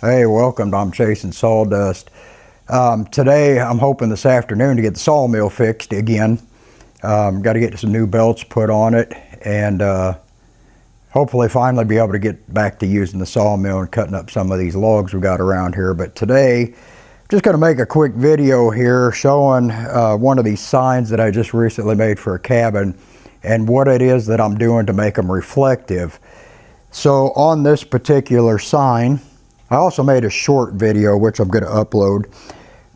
Hey, welcome. I'm chasing sawdust. Today I'm hoping this afternoon to get the sawmill fixed again. Got to get some new belts put on it and hopefully finally be able to get back to using the sawmill and cutting up some of these logs we got around here. But today I'm just going to make a quick video here showing one of these signs that I just recently made for a cabin and what it is that I'm doing to make them reflective. So on this particular sign, I also made a short video which I'm going to upload,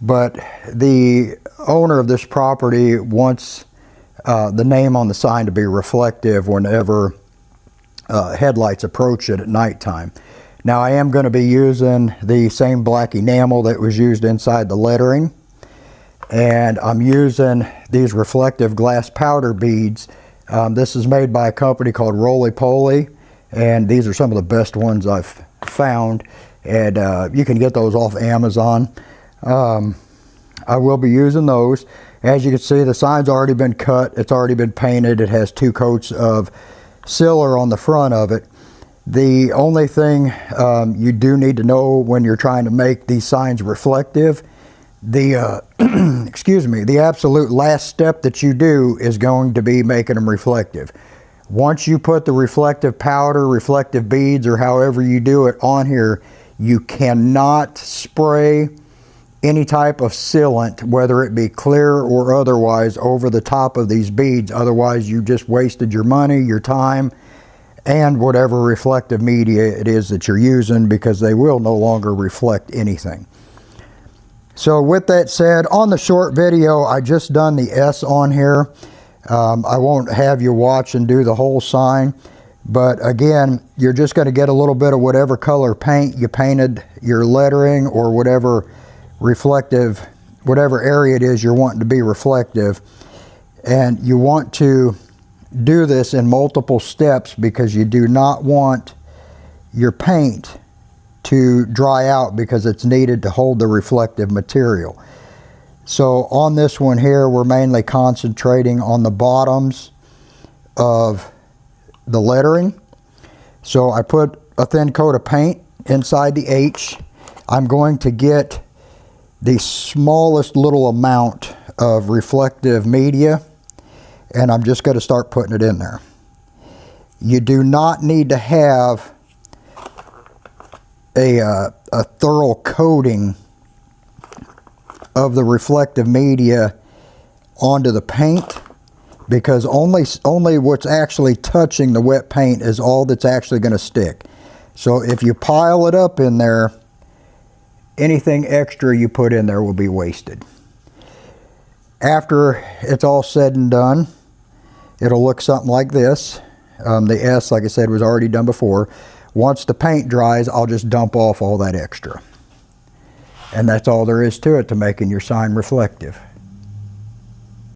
but the owner of this property wants the name on the sign to be reflective whenever headlights approach it at nighttime. Now I am going to be using the same black enamel that was used inside the lettering, and I'm using these reflective glass powder beads. This is made by a company called Roly Poly, and these are some of the best ones I've found, and you can get those off Amazon. I will be using those. As you can see, the sign's already been cut, it's already been painted, it has 2 coats of sealer on the front of it. The only thing you do need to know when you're trying to make these signs reflective, the excuse me, the absolute last step that you do is going to be making them reflective. Once you put the reflective powder, reflective beads, or however you do it on here, you cannot spray any type of sealant, whether it be clear or otherwise, over the top of these beads. Otherwise you just wasted your money, your time, and whatever reflective media it is that you're using, because they will no longer reflect anything. So with that said, on the short video I just done the S on here. I won't have you watch and do the whole sign, but again, you're just going to get a little bit of whatever color paint you painted your lettering, or whatever reflective, whatever area it is you're wanting to be reflective. And you want to do this in multiple steps because you do not want your paint to dry out, because it's needed to hold the reflective material. So on this one here, we're mainly concentrating on the bottoms of the lettering. So I put a thin coat of paint inside the H. I'm going to get the smallest little amount of reflective media, and I'm just going to start putting it in there. You do not need to have a thorough coating of the reflective media onto the paint, because only what's actually touching the wet paint is all that's actually going to stick. So if you pile it up in there, anything extra you put in there will be wasted. After it's all said and done, it'll look something like this. The S, like I said, was already done before. Once the paint dries, I'll just dump off all that extra. And that's all there is to it to making your sign reflective.